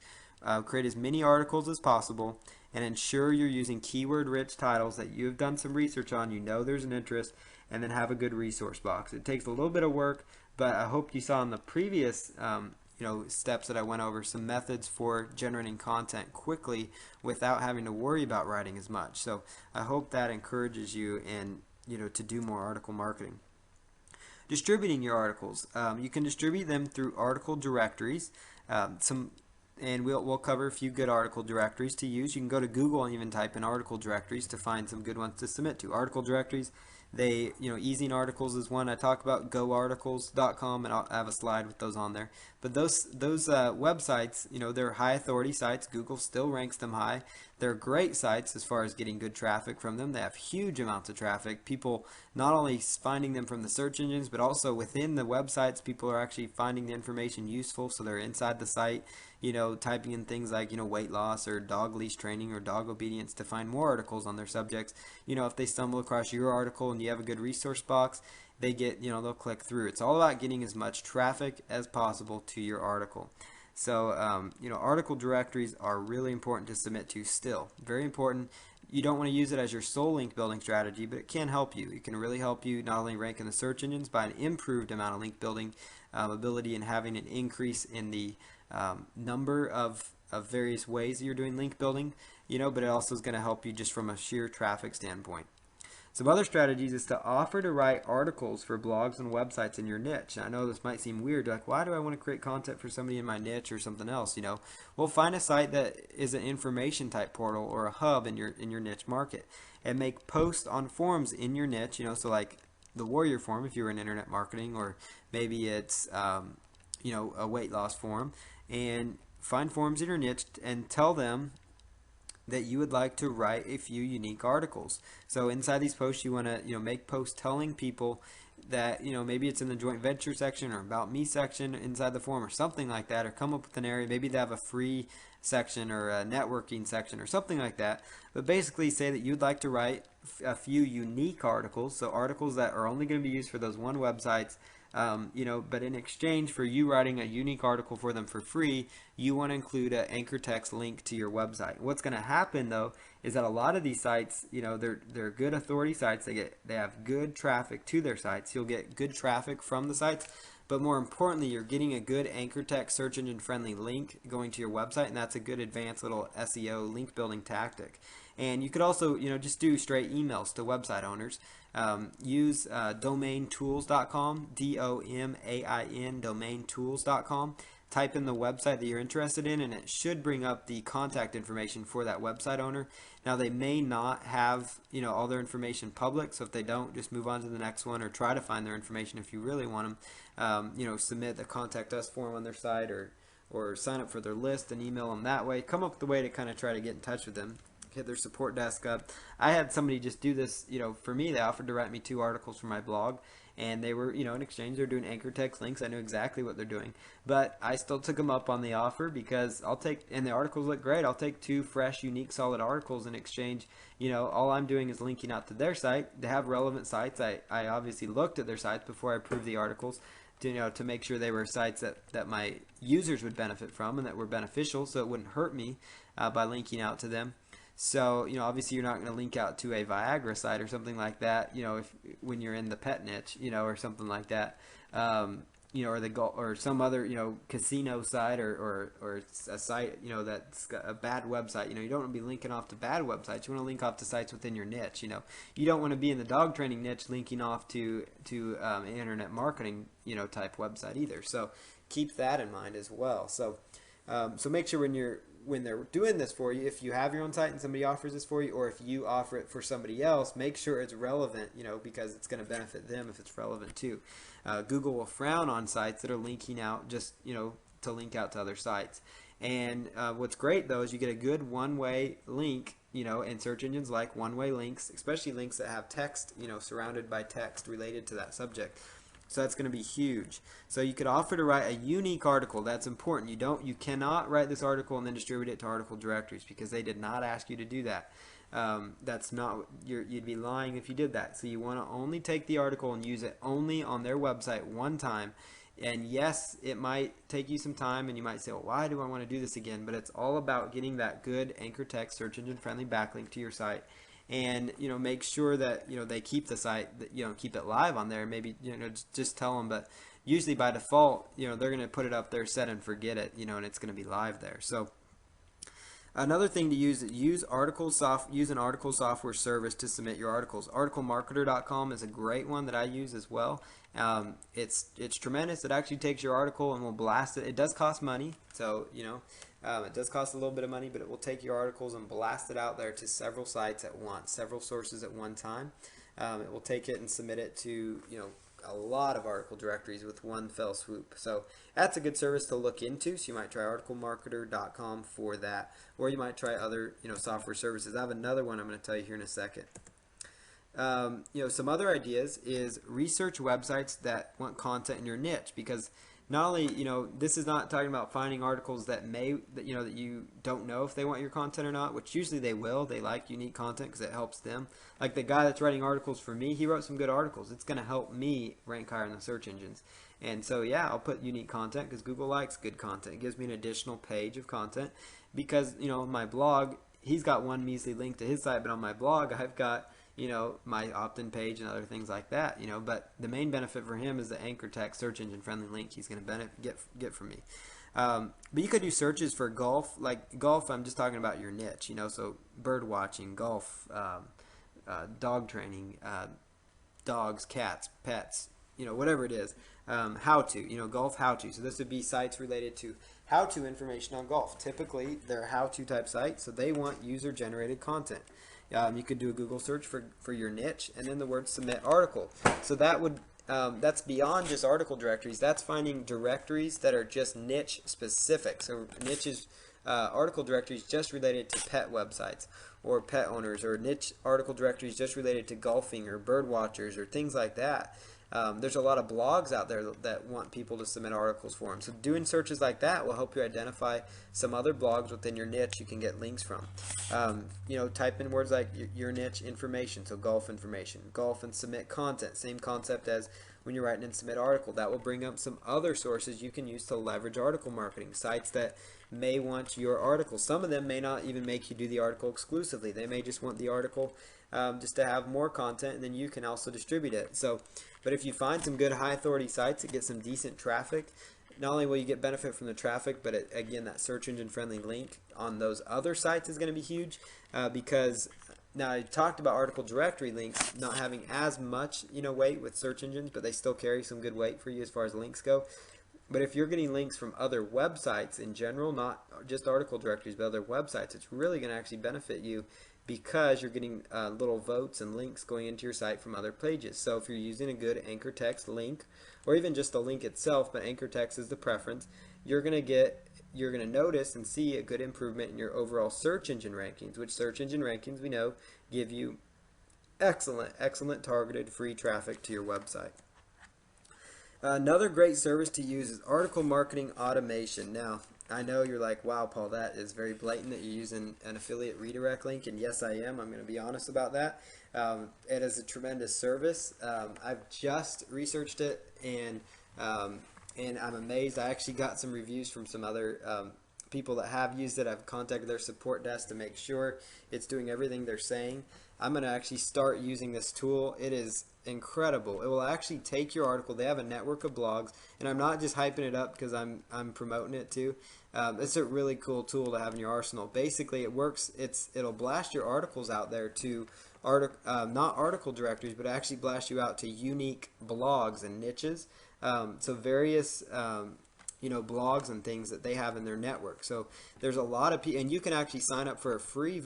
Speaker 1: Create as many articles as possible, and ensure you're using keyword-rich titles that you have done some research on, there's an interest, and then have a good resource box. It takes a little bit of work, but I hope you saw in the previous steps that I went over some methods for generating content quickly without having to worry about writing as much. So I hope that encourages you to do more article marketing. Distributing your articles. You can distribute them through article directories. And we'll cover a few good article directories to use. You can go to Google and even type in article directories to find some good ones to submit to. Article directories, Easing Articles is one I talk about, goarticles.com, and I'll have a slide with those on there. But those websites, they're high authority sites. Google still ranks them high. They're great sites as far as getting good traffic from them. They have huge amounts of traffic. People not only finding them from the search engines, but also within the websites, people are actually finding the information useful, so they're inside the site, typing in things like, weight loss or dog leash training or dog obedience to find more articles on their subjects. If they stumble across your article and you have a good resource box, they get, they'll click through. It's all about getting as much traffic as possible to your article. So, article directories are really important to submit to still. Very important. You don't want to use it as your sole link building strategy, but it can help you. It can really help you not only rank in the search engines by an improved amount of link building ability and having an increase in the number of various ways that you're doing link building, but it also is going to help you just from a sheer traffic standpoint. Some other strategies is to offer to write articles for blogs and websites in your niche. I know this might seem weird, like, why do I want to create content for somebody in my niche or something else? Well, find a site that is an information type portal or a hub in your niche market, and make posts on forums in your niche. So like the Warrior Forum if you're in internet marketing, or maybe it's a weight loss forum, and find forums in your niche and tell them that you would like to write a few unique articles. So inside these posts, you want to make posts telling people
Speaker 2: that, maybe it's in the joint venture section or about me section inside the form or something like that, or come up with an area. Maybe they have a free section or a networking section or something like that. But basically say that you'd like to write a few unique articles, so articles that are only going to be used for those one websites. But in exchange for you writing a unique article for them for free, you want to include an anchor text link to your website. What's going to happen though is that a lot of these sites, they're good authority sites. They have good traffic to their sites. You'll get good traffic from the sites, but more importantly, you're getting a good anchor text search engine friendly link going to your website, and that's a good advanced little SEO link building tactic. And you could also, just do straight emails to website owners. Use domaintools.com, DOMAIN, domaintools.com. Type in the website that you're interested in, and it should bring up the contact information for that website owner. Now, they may not have, all their information public, so if they don't, just move on to the next one or try to find their information if you really want them. Submit the contact us form on their site or sign up for their list and email them that way. Come up with a way to kind of try to get in touch with them. Hit their support desk up. I had somebody just do this, for me. They offered to write me 2 articles for my blog, and they were, in exchange, they're doing anchor text links. I knew exactly what they're doing, but I still took them up on the offer because and the articles look great. I'll take 2 fresh, unique, solid articles in exchange. All I'm doing is linking out to their site. They have relevant sites. I obviously looked at their sites before I approved the articles to make sure they were sites that my users would benefit from and that were beneficial, so it wouldn't hurt me by linking out to them. So, obviously you're not going to link out to a Viagra site or something like that, when you're in the pet niche, or something like that, or some other, casino site or a site, that's got a bad website. You don't want to be linking off to bad websites. You want to link off to sites within your niche. You don't want to be in the dog training niche linking off to an internet marketing, type website either. So keep that in mind as well. So make sure when they're doing this for you, if you have your own site and somebody offers this for you, or if you offer it for somebody else, make sure it's relevant, because it's going to benefit them if it's relevant too. Google will frown on sites that are linking out just, to link out to other sites. And what's great though is you get a good one-way link, and search engines like one-way links, especially links that have text, surrounded by text related to that subject. So that's going to be huge. So you could offer to write a unique article. That's important. You cannot write this article and then distribute it to article directories because they did not ask you to do that. That's not, you'd be lying if you did that. So you want to only take the article and use it only on their website one time. And yes, it might take you some time and you might say, well, why do I want to do this again? But it's all about getting that good anchor text search engine friendly backlink to your site. And make sure that they keep the site, keep it live on there. Maybe just tell them, but usually by default they're going to put it up there, set and forget it, and it's going to be live there. So another thing to use an article software service to submit your articles. Articlemarketer.com is a great one that I use as well. It's tremendous. It actually takes your article and will blast it. It does cost money, so it does cost a little bit of money, but it will take your articles and blast it out there to several sites at once, several sources at one time. It will take it and submit it to a lot of article directories with one fell swoop. So that's a good service to look into. So you might try articlemarketer.com for that, or you might try other software services. I have another one I'm going to tell you here in a second. Some other ideas is research websites that want content in your niche, because not only, this is not talking about finding articles that you don't know if they want your content or not, which usually they will. They like unique content because it helps them. Like the guy that's writing articles for me, he wrote some good articles. It's going to help me rank higher in the search engines. And so, yeah, I'll put unique content because Google likes good content. It gives me an additional page of content because, my blog, he's got one measly link to his site, but on my blog, I've got my opt-in page and other things like that, but the main benefit for him is the anchor text search engine friendly link he's going to get from me. But you could do searches for golf. Like golf, I'm just talking about your niche, so bird watching, golf, dog training, dogs, cats, pets, whatever it is, how-to, golf how-to. So this would be sites related to how-to information on golf. Typically, they're how-to type sites, so they want user-generated content. You could do a Google search for your niche and then the word submit article. So that would that's beyond just article directories. That's finding directories that are just niche specific. So niches, article directories just related to pet websites or pet owners, or niche article directories just related to golfing or bird watchers or things like that. There's a lot of blogs out there that want people to submit articles for them. So doing searches like that will help you identify some other blogs within your niche you can get links from. Type in words like your niche information, so golf information, golf and submit content, same concept as when you're writing and submit article. That will bring up some other sources you can use to leverage article marketing, sites that may want your article. Some of them may not even make you do the article exclusively. They may just want the article just to have more content, and then you can also distribute it. But if you find some good high authority sites that get some decent traffic, not only will you get benefit from the traffic, but again, that search engine friendly link on those other sites is going to be huge, because now I talked about article directory links not having as much weight with search engines, but they still carry some good weight for you as far as links go. But if you're getting links from other websites in general, not just article directories, but other websites, it's really going to actually benefit you, because you're getting little votes and links going into your site from other pages. So if you're using a good anchor text link, or even just the link itself, but anchor text is the preference, you're going to notice and see a good improvement in your overall search engine rankings, which search engine rankings we know give you excellent targeted free traffic to your website. Another great service to use is article marketing automation. Now, I know you're like, wow, Paul, that is very blatant that you're using an affiliate redirect link, and yes, I am. I'm going to be honest about that. It is a tremendous service. I've just researched it, and I'm amazed. I actually got some reviews from some other people that have used it. I've contacted their support desk to make sure it's doing everything they're saying. I'm going to actually start using this tool. It is incredible. It will actually take your article. They have a network of blogs, and I'm not just hyping it up because I'm promoting it too. It's a really cool tool to have in your arsenal. Basically, it works. It'll blast your articles out there to not article directories, but actually blast you out to unique blogs and niches. So various blogs and things that they have in their network. So there's a lot of people, and you can actually sign up for a free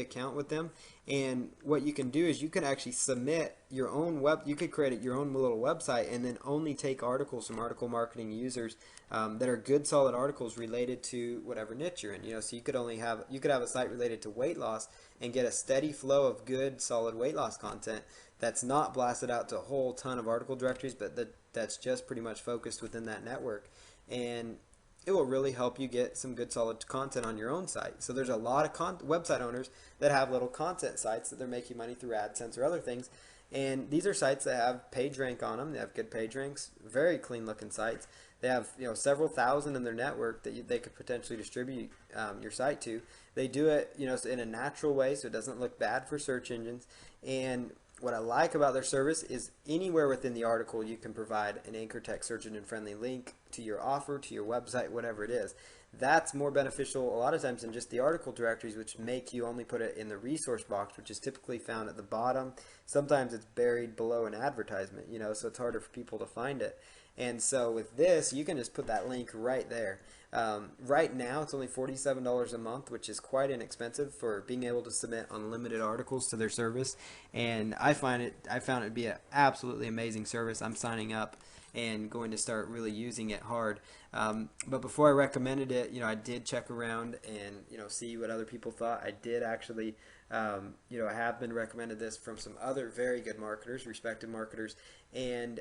Speaker 2: account with them. And what you can do is you can actually submit your own you could create your own little website, and then only take articles from article marketing users that are good, solid articles related to whatever niche you're in. So you could have a site related to weight loss and get a steady flow of good, solid weight loss content that's not blasted out to a whole ton of article directories, but that's just pretty much focused within that network. And it will really help you get some good solid content on your own site. So there's a lot of website owners that have little content sites that they're making money through AdSense or other things, and these are sites that have page rank on them. They have good page ranks, very clean looking sites. They have several thousand in their network that they could potentially distribute your site to. They do it in a natural way, so it doesn't look bad for search engines. And what I like about their service is anywhere within the article you can provide an anchor text search engine friendly link to your offer, to your website, whatever it is. That's more beneficial a lot of times than just the article directories, which make you only put it in the resource box, which is typically found at the bottom. Sometimes it's buried below an advertisement, so it's harder for people to find it. And so with this, you can just put that link right there. Right now, it's only $47 a month, which is quite inexpensive for being able to submit unlimited articles to their service. And I found it to be an absolutely amazing service. I'm signing up and going to start really using it hard. But before I recommended it, I did check around and see what other people thought. I did actually, I have been recommended this from some other very good marketers, respected marketers, and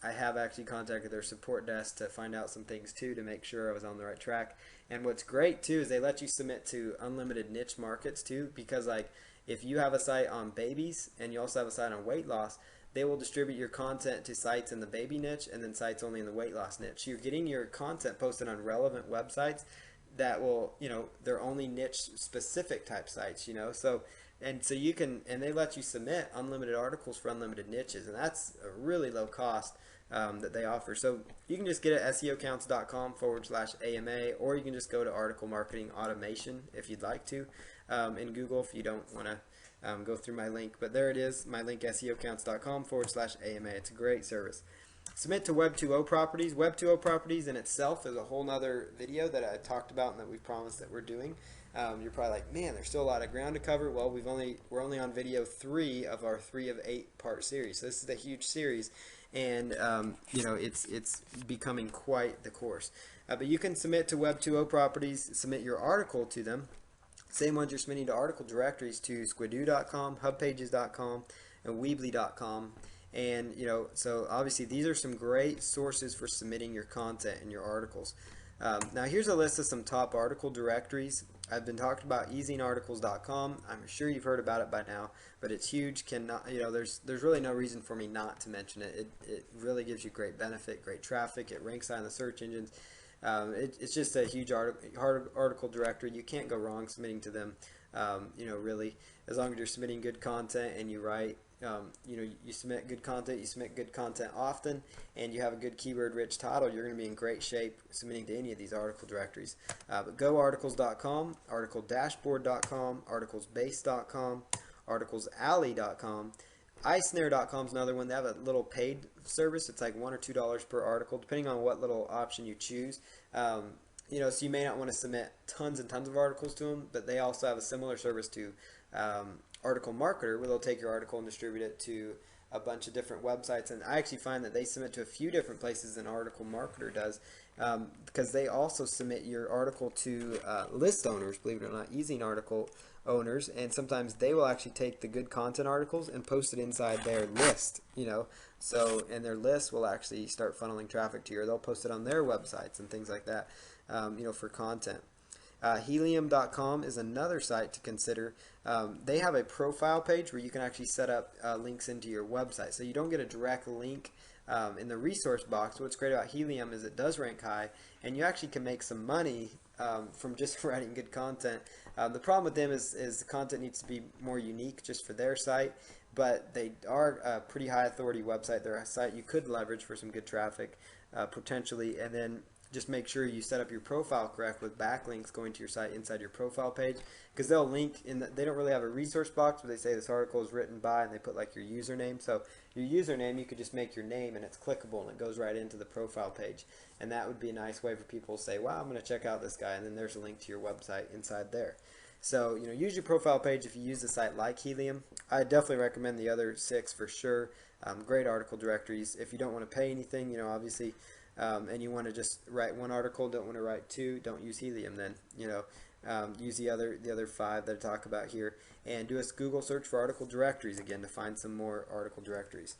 Speaker 2: I have actually contacted their support desk to find out some things too, to make sure I was on the right track. And what's great too is they let you submit to unlimited niche markets too, because like if you have a site on babies and you also have a site on weight loss, they will distribute your content to sites in the baby niche and then sites only in the weight loss niche. You're getting your content posted on relevant websites that will, they're only niche specific type sites, so you can, and they let you submit unlimited articles for unlimited niches, and that's a really low cost that they offer. So you can just get it at seoaccounts.com/AMA, or you can just go to Article Marketing Automation if you'd like to in Google if you don't want to go through my link. But there it is, my link, seoaccounts.com/AMA. It's a great service. Submit to Web 2.0 properties. Web 2.0 properties in itself is a whole nother video that I talked about and that we promised that we're doing. You're probably like, man, there's still a lot of ground to cover. Well, we're only on video 3 of our 3 of 8 part series. So this is a huge series, and it's becoming quite the course. But you can submit to Web 2.0 properties, submit your article to them. Same ones you're submitting to article directories to Squidoo.com, HubPages.com, and Weebly.com.
Speaker 1: And so obviously these are some great sources for submitting your content and your articles. Now here's a list of some top article directories. I've been talking about easingarticles.com. I'm sure you've heard about it by now, but it's huge. There's really no reason for me not to mention it. It really gives you great benefit, great traffic. It ranks high in the search engines. It's just a huge article directory. You can't go wrong submitting to them. Really, as long as you're submitting good content and you write, you submit good content, you submit good content often, and you have a good keyword-rich title, you're going to be in great shape submitting to any of these article directories. But goarticles.com, articledashboard.com, articlesbase.com, articlesalley.com. iSnare.com is another one. They have a little paid service. It's like $1 or $2 per article, depending on what little option you choose. So you may not want to submit tons and tons of articles to them, but they also have a similar service to Article Marketer, where they'll take your article and distribute it to a bunch of different websites. And I actually find that they submit to a few different places than Article Marketer does, because they also submit your article to list owners, believe it or not, using article owners, and sometimes they will actually take the good content articles and post it inside their list, and their list will actually start funneling traffic to you, or they'll post it on their websites and things like that, for content. Helium.com is another site to consider. They have a profile page where you can actually set up links into your website, so you don't get a direct link in the resource box. What's great about Helium is it does rank high, and you actually can make some money from just writing good content. The problem with them is the content needs to be more unique just for their site, but they are a pretty high authority website. They're a site you could leverage for some good traffic potentially, and then just make sure you set up your profile correct with backlinks going to your site inside your profile page, because they'll link they don't really have a resource box, but they say this article is written by, and they put like your username. So your username, you could just make your name and it's clickable and it goes right into the profile page, and that would be a nice way for people to say, wow, I'm going to check out this guy, and then there's a link to your website inside there. So use your profile page if you use a site like Helium. I definitely recommend the other 6 for sure. Great article directories. If you don't want to pay anything, obviously, and you want to just write one article, don't want to write 2, don't use Helium then. Use the other 5 that I talk about here, and do a Google search for article directories again to find some more article directories.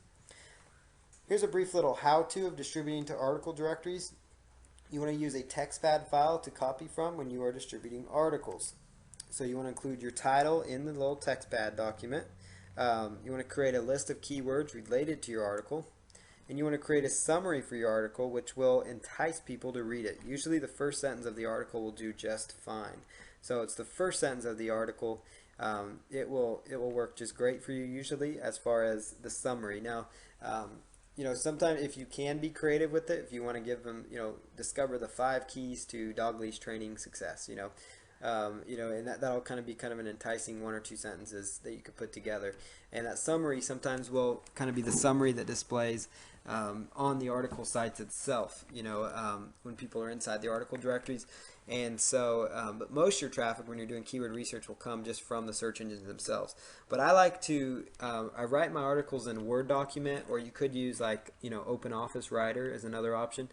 Speaker 1: Here's a brief little how-to of distributing to article directories. You want to use a TextPad file to copy from when you are distributing articles. So you want to include your title in the little TextPad document. You want to create a list of keywords related to your article. And you want to create a summary for your article which will entice people to read it. Usually the first sentence of the article will do just fine. So it's the first sentence of the article. It will work just great for you usually as far as the summary. Now, sometimes if you can be creative with it, if you want to give them, discover the 5 keys to dog leash training success, and that'll kind of be kind of an enticing 1 or 2 sentences that you could put together. And that summary sometimes will kind of be the summary that displays on the article sites itself, when people are inside the article directories. And so, but most of your traffic when you're doing keyword research will come just from the search engines themselves. But I like to, I write my articles in a Word document, or you could use like, Open Office Writer as another option.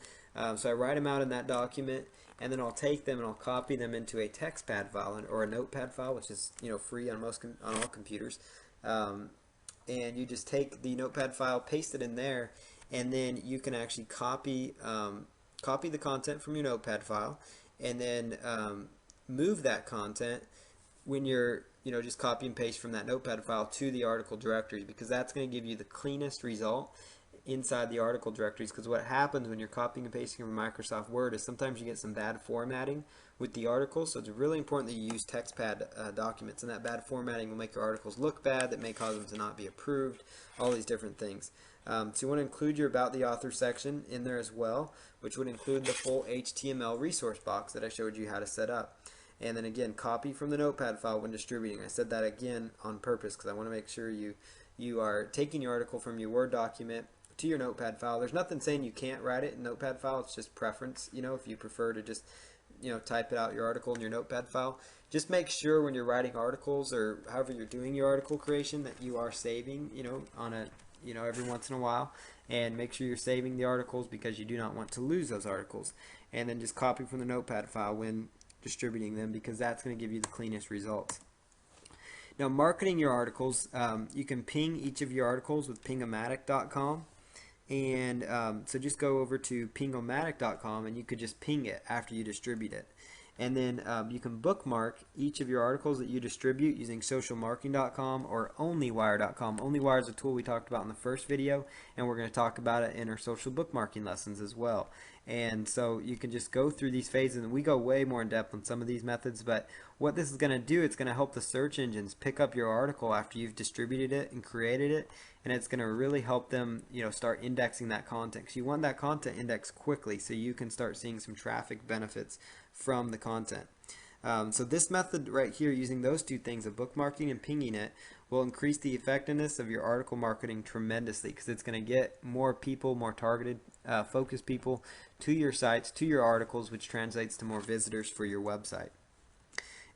Speaker 1: So I write them out in that document, and then I'll take them and I'll copy them into a TextPad file or a Notepad file, which is free on on all computers. And you just take the Notepad file, paste it in there, and then you can actually copy the content from your Notepad file, and then move that content when you're just copy and paste from that Notepad file to the article directories, because that's going to give you the cleanest result inside the article directories. Because what happens when you're copying and pasting from Microsoft Word is sometimes you get some bad formatting with the articles, so it's really important that you use TextPad documents, and that bad formatting will make your articles look bad, that may cause them to not be approved, all these different things. So you want to include your About the Author section in there as well, which would include the full HTML resource box that I showed you how to set up. And then again, copy from the Notepad file when distributing. I said that again on purpose because I want to make sure you are taking your article from your Word document to your Notepad file. There's nothing saying you can't write it in Notepad file. It's just preference. If you prefer to just type it out your article in your Notepad file, just make sure when you're writing articles or however you're doing your article creation that you are saving on a every once in a while, and make sure you're saving the articles because you do not want to lose those articles. And then just copy from the Notepad file when distributing them, because that's going to give you the cleanest results.
Speaker 2: Now, marketing your articles, you can ping each of your articles with pingomatic.com. And so just go over to pingomatic.com and you could just ping it after you distribute it. And then you can bookmark each of your articles that you distribute using socialmarketing.com or onlywire.com. Onlywire is a tool we talked about in the first video, and we're going to talk about it in our social bookmarking lessons as well. And so you can just go through these phases, and we go way more in depth on some of these methods, but what this is going to do, it's going to help the search engines pick up your article after you've distributed it and created it, and it's going to really help them, start indexing that content, because you want that content indexed quickly so you can start seeing some traffic benefits from the content. So this method right here, using those two things of bookmarking and pinging it, will increase the effectiveness of your article marketing tremendously, because it's going to get more people, more targeted, focused people to your sites, to your articles, which translates to more visitors for your website.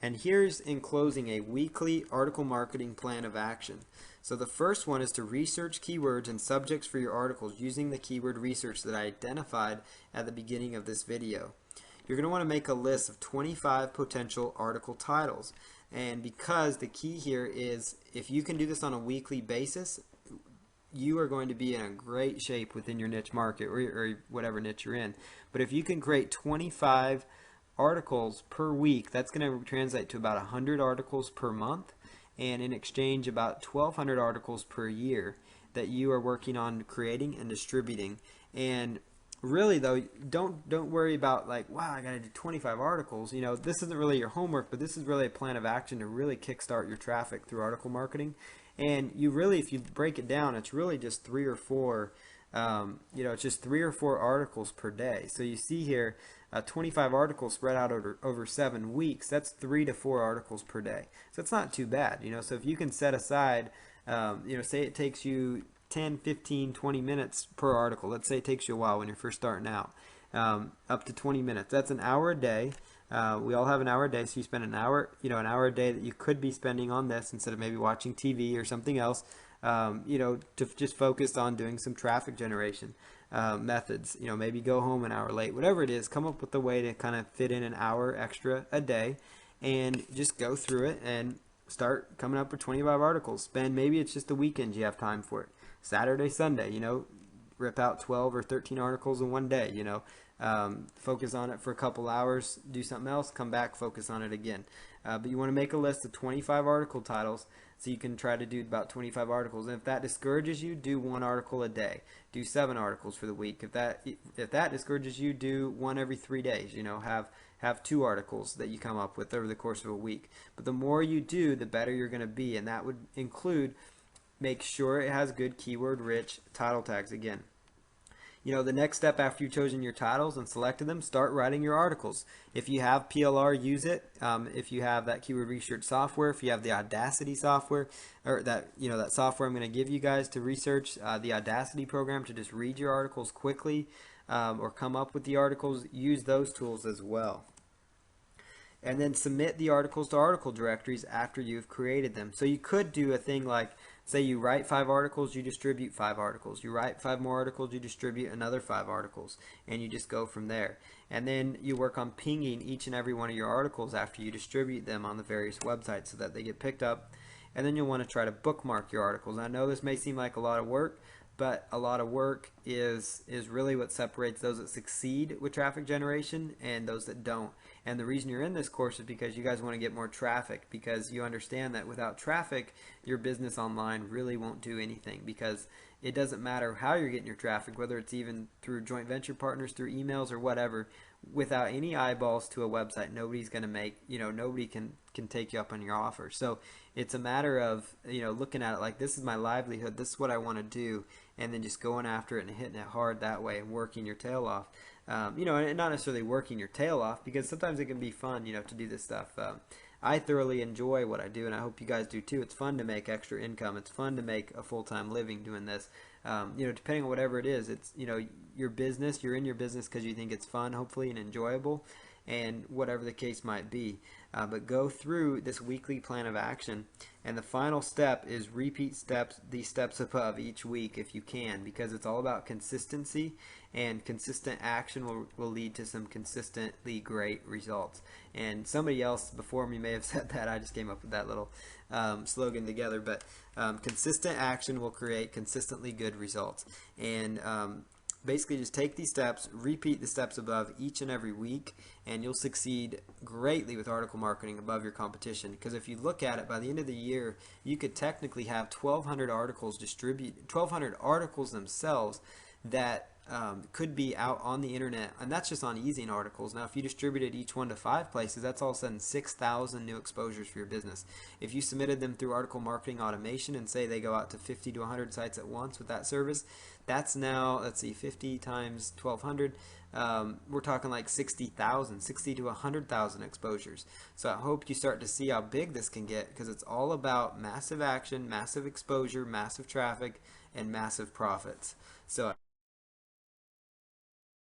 Speaker 2: And here's, in closing, a weekly article marketing plan of action. So the first one is to research keywords and subjects for your articles using the keyword research that I identified at the beginning of this video. You're going to want to make a list of 25 potential article titles. And because the key here is, if you can do this on a weekly basis, you are going to be in a great shape within your niche market, or whatever niche you're in. But if you can create 25 articles per week, that's going to translate to about 100 articles per month, and in exchange about 1,200 articles per year that you are working on creating and distributing. And really though, don't worry about like, wow, I gotta do 25 articles. This isn't really your homework, but this is really a plan of action to really kickstart your traffic through article marketing. And you really, if you break it down, it's really just 3 or 4 it's just 3 or 4 articles per day. So you see here, 25 articles spread out over 7 weeks. That's 3 to 4 articles per day. So it's not too bad. So if you can set aside, say it takes you 10, 15, 20 minutes per article. Let's say it takes you a while when you're first starting out, up to 20 minutes. That's an hour a day. We all have an hour a day, so you spend an hour a day that you could be spending on this instead of maybe watching TV or something else. To just focus on doing some traffic generation methods. Maybe go home an hour late, whatever it is. Come up with a way to kind of fit in an hour extra a day, and just go through it and start coming up with 25 articles. Maybe it's just the weekend you have time for it. Saturday, Sunday, rip out 12 or 13 articles in one day. Focus on it for a couple hours, do something else, come back, focus on it again. But you want to make a list of 25 article titles so you can try to do about 25 articles. And if that discourages you, do 1 article a day. Do 7 articles for the week. If that discourages you, do 1 every 3 days. Have 2 articles that you come up with over the course of a week. But the more you do, the better you're going to be, and that would include make sure it has good keyword-rich title tags again. The next step after you've chosen your titles and selected them, start writing your articles. If you have PLR, use it. If you have that keyword research software, if you have the Audacity software, or that software I'm going to give you guys to research, the Audacity program to just read your articles quickly, or come up with the articles, use those tools as well. And then submit the articles to article directories after you've created them. So you could do a thing like, say you write 5 articles, you distribute 5 articles. You write 5 more articles, you distribute another 5 articles. And you just go from there. And then you work on pinging each and every one of your articles after you distribute them on the various websites so that they get picked up. And then you'll want to try to bookmark your articles. I know this may seem like a lot of work, but a lot of work is really what separates those that succeed with traffic generation and those that don't. And the reason you're in this course is because you guys want to get more traffic, because you understand that without traffic, your business online really won't do anything, because it doesn't matter how you're getting your traffic, whether it's even through joint venture partners, through emails or whatever. Without any eyeballs to a website, nobody's going to make, nobody can take you up on your offer. So it's a matter of, looking at it like, this is my livelihood, this is what I want to do, and then just going after it and hitting it hard that way and working your tail off. And not necessarily working your tail off, because sometimes it can be fun, to do this stuff. I thoroughly enjoy what I do, and I hope you guys do too. It's fun to make extra income. It's fun to make a full-time living doing this. Depending on whatever it is, it's, your business, you're in your business because you think it's fun, hopefully, and enjoyable, and whatever the case might be. but go through this weekly plan of action, and the final step is repeat these steps above each week if you can, because it's all about consistency, and consistent action will lead to some consistently great results. And somebody else before me may have said that. I just came up with that little slogan together, but consistent action will create consistently good results. And basically just take these steps, repeat the steps above each and every week, and you'll succeed greatly with article marketing above your competition. Because if you look at it, by the end of the year, you could technically have 1,200 articles 1,200 articles themselves that could be out on the internet, and that's just on ezine articles. Now if you distributed each one to 5 places, that's all of a sudden 6,000 new exposures for your business. If you submitted them through article marketing automation and say they go out to 50 to 100 sites at once with that service, that's now, let's see, 50 times 1,200, we're talking like 60,000, 60 to 100,000 exposures. So I hope you start to see how big this can get, because it's all about massive action, massive exposure, massive traffic, and massive profits. So